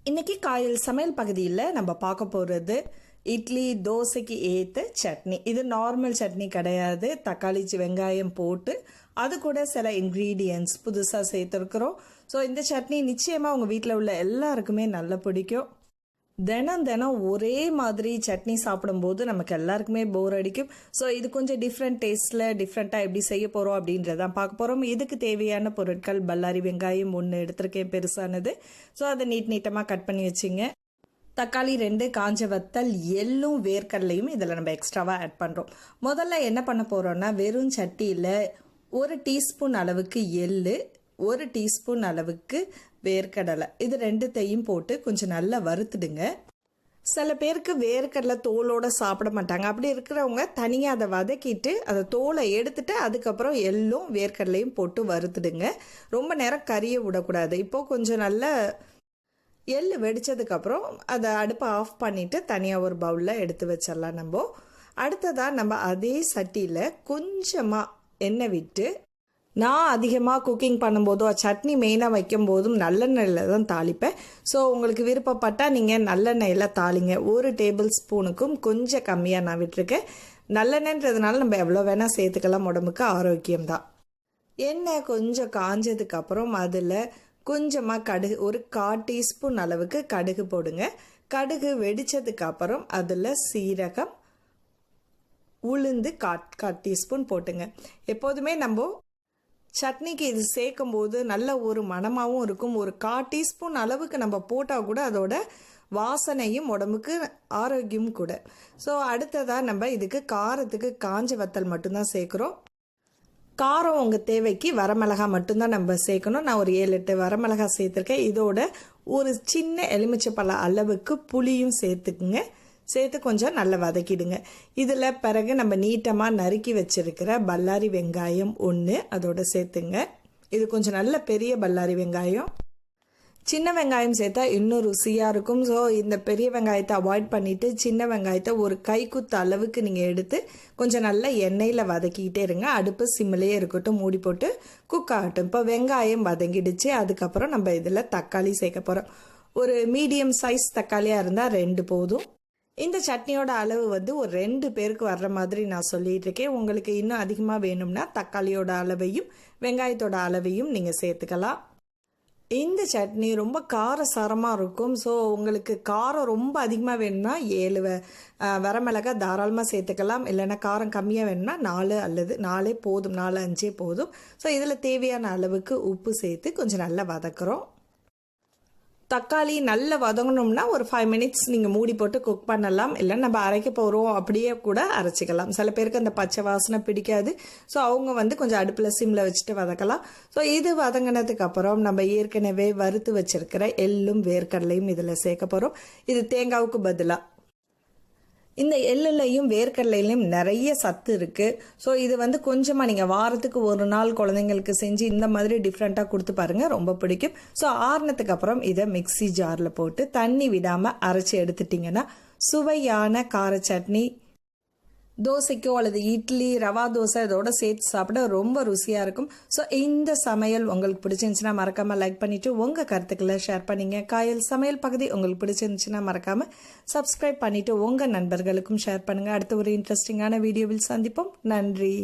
இன்றைக்கி காயல் சமையல் பகுதியில் நம்ம பார்க்க போகிறது இட்லி தோசைக்கு ஏற்ற சட்னி. இது நார்மல் சட்னி கிடையாது. தக்காளி வெங்காயம் போட்டு அது கூட சில இன்க்ரீடியன்ட்ஸ் புதுசாக சேர்த்துருக்குறோம். ஸோ இந்த சட்னி நிச்சயமாக உங்கள் வீட்டில் உள்ள எல்லாருக்குமே நல்லா பிடிக்கும். தினம் ஒரே மாதிரி சட்னி சாப்பிடும்போது நமக்கு எல்லாருக்குமே போர் அடிக்கும். ஸோ இது கொஞ்சம் டிஃப்ரெண்ட் டேஸ்ட்டில் டிஃப்ரெண்ட்டாக எப்படி செய்ய போகிறோம் அப்படின்றதான் பார்க்க போகிறோம். இதுக்கு தேவையான பொருட்கள் பல்லாரி வெங்காயம் 1 எடுத்திருக்கேன், பெருசானது. ஸோ அதை நீட்டமாக கட் பண்ணி வச்சுங்க. தக்காளி 2, காஞ்ச வத்தல், எள்ளும் வேர்க்கடலையும் இதில் நம்ம எக்ஸ்ட்ராவாக ஆட் பண்ணுறோம். முதல்ல என்ன பண்ண போகிறோன்னா, வெறும் சட்டியில் 1 டீஸ்பூன் அளவுக்கு எள்ளு, 1 டீஸ்பூன் அளவுக்கு வேர்க்கடலை, இது 2த்தையும் போட்டு கொஞ்சம் நல்லா வறுத்துடுங்க. சில பேருக்கு வேர்க்கடலை தோலோடு சாப்பிட மாட்டாங்க. அப்படி இருக்கிறவங்க தனியாக அதை வதக்கிட்டு அதை தோலை எடுத்துட்டு அதுக்கப்புறம் எள்ளும் வேர்க்கடலையும் போட்டு வறுத்துடுங்க. ரொம்ப நேரம் கறியை விடக்கூடாது. இப்போது கொஞ்சம் நல்லா எள் வெடித்ததுக்கப்புறம் அதை அடுப்பை ஆஃப் பண்ணிவிட்டு தனியாக ஒரு பவுலில் எடுத்து வச்சிடலாம். அடுத்ததாக நம்ம அதே சட்டியில் கொஞ்சமாக எண்ணெய் விட்டு, நான் அதிகமாக குக்கிங் பண்ணும்போதோ சட்னி மெயினாக வைக்கும் போதும் நல்லெண்ணெயில் தான் தாளிப்பேன். ஸோ உங்களுக்கு விருப்பப்பட்டால் நீங்கள் நல்லெண்ணெயில் தாளிங்க. 1 டேபிள் ஸ்பூனுக்கும் கொஞ்சம் கம்மியாக நான் விட்டுருக்கேன். நல்லெண்ணெய்ன்றதுனால நம்ம எவ்வளோ வேணால் சேர்த்துக்கலாம், உடம்புக்கு ஆரோக்கியம்தான். எண்ணெய் கொஞ்சம் காஞ்சதுக்கப்புறம் அதில் கொஞ்சமாக கடுகு, 1/4 டீஸ்பூன் அளவுக்கு கடுகு போடுங்க. கடுகு வெடித்ததுக்கப்புறம் அதில் சீரகம், உளுந்து 1/4 டீஸ்பூன் போட்டுங்க. எப்போதுமே நம்ம சட்னிக்கு இது சேர்க்கும் போது நல்ல ஒரு மணமாகவும் இருக்கும். 1/4 டீஸ்பூன் அளவுக்கு நம்ம போட்டால் கூட அதோட வாசனையும் உடம்புக்கு ஆரோக்கியம் கூட. ஸோ அடுத்ததாக நம்ம இதுக்கு காரத்துக்கு காஞ்ச வத்தல் மட்டும்தான் சேர்க்குறோம். காரம் உங்கள் தேவைக்கு வரமிளகாய் மட்டும்தான் நம்ம சேர்க்கணும். நான் ஒரு 7-8 வரமிளகாய் சேர்த்துருக்கேன். இதோட ஒரு சின்ன எலுமிச்சைப்பழ அளவுக்கு புளியும் சேர்த்துக்குங்க. சேர்த்து கொஞ்சம் நல்லா வதக்கிடுங்க. இதில் பிறகு நம்ம நீட்டமாக நறுக்கி வச்சுருக்கிற பல்லாரி வெங்காயம் 1 அதோடு சேர்த்துங்க. இது கொஞ்சம் நல்ல பெரிய பல்லாரி வெங்காயம். சின்ன வெங்காயம் சேர்த்தா இன்னும் ருசியாக இருக்கும். ஸோ இந்த பெரிய வெங்காயத்தை அவாய்ட் பண்ணிவிட்டு சின்ன வெங்காயத்தை ஒரு கைக்குத்து அளவுக்கு நீங்கள் எடுத்து கொஞ்சம் நல்லா எண்ணெயில் வதக்கிக்கிட்டே இருங்க. அடுப்பு சிம்மிலேயே இருக்கட்டும், மூடி போட்டு குக் ஆகட்டும். இப்போ வெங்காயம் வதங்கிடுச்சு. அதுக்கப்புறம் நம்ம இதில் தக்காளி சேர்க்க போகிறோம். ஒரு மீடியம் சைஸ் தக்காளியாக இருந்தால் 2 போதும். இந்த சட்னியோட அளவு ஒரு 2 பேருக்கு வர்ற மாதிரி நான் சொல்லிட்டு இருக்கேன். உங்களுக்கு இன்னும் அதிகமாக வேணும்னா தக்காளியோட அளவையும் வெங்காயத்தோட அளவையும் நீங்கள் சேர்த்துக்கலாம். இந்த சட்னி ரொம்ப காரசாரமாக இருக்கும். ஸோ உங்களுக்கு காரம் ரொம்ப அதிகமாக வேணும்னா 7 வரமிளகாய் தாராளமாக சேர்த்துக்கலாம். இல்லைன்னா காரம் கம்மியாக வேணும்னா 4 அல்லது 4 போதும், 4-5 போதும். ஸோ இதில் தேவையான அளவுக்கு உப்பு சேர்த்து கொஞ்சம் நல்லா வதக்குறோம். தக்காளி நல்லா வதங்கணும்னா ஒரு 5 மினிட்ஸ் நீங்கள் மூடி போட்டு குக் பண்ணலாம். இல்லை நம்ம அரைக்க போகிறோம் அப்படியே கூட அரைச்சிக்கலாம். சில பேருக்கு அந்த பச்சை வாசனை பிடிக்காது. ஸோ அவங்க கொஞ்சம் அடுப்பில் சிம்மில் வச்சுட்டு வதக்கலாம். ஸோ இது வதங்கினதுக்கு அப்புறம் நம்ம ஏற்கனவே வறுத்து வச்சிருக்கிற எள்ளும் வேர்க்கடலையும் இதில் சேர்க்க போகிறோம். இது தேங்காவுக்கு பதிலாக. இந்த எள்ளுலையும் வேர்க்கடலையிலையும் நிறைய சத்து இருக்குது. ஸோ இது கொஞ்சமாக நீங்கள் வாரத்துக்கு 1 நாள் குழந்தைங்களுக்கு செஞ்சு இந்த மாதிரி டிஃப்ரெண்ட்டாக கொடுத்து பாருங்கள், ரொம்ப பிடிக்கும். ஸோ ஆறுனதுக்கு அப்புறம் இதை மிக்ஸி ஜாரில் போட்டு தண்ணி விடாமல் அரைச்சி எடுத்துட்டிங்கன்னா சுவையான கார சட்னி தோசைக்கோ அல்லது இட்லி, ரவா தோசை இதோட சேர்த்து சாப்பிட ரொம்ப ருசியாக இருக்கும். ஸோ இந்த சமையல் உங்களுக்கு பிடிச்சிருந்துச்சுன்னா மறக்காமல் லைக் பண்ணிவிட்டு உங்கள் கருத்துக்களை ஷேர் பண்ணிங்க. காயல் சமையல் பகுதி உங்களுக்கு பிடிச்சிருந்துச்சுன்னா மறக்காமல் சப்ஸ்கிரைப் பண்ணிவிட்டு உங்கள் நண்பர்களுக்கும் ஷேர் பண்ணுங்கள். அடுத்த ஒரு இன்ட்ரெஸ்டிங்கான வீடியோவில் சந்திப்போம். நன்றி.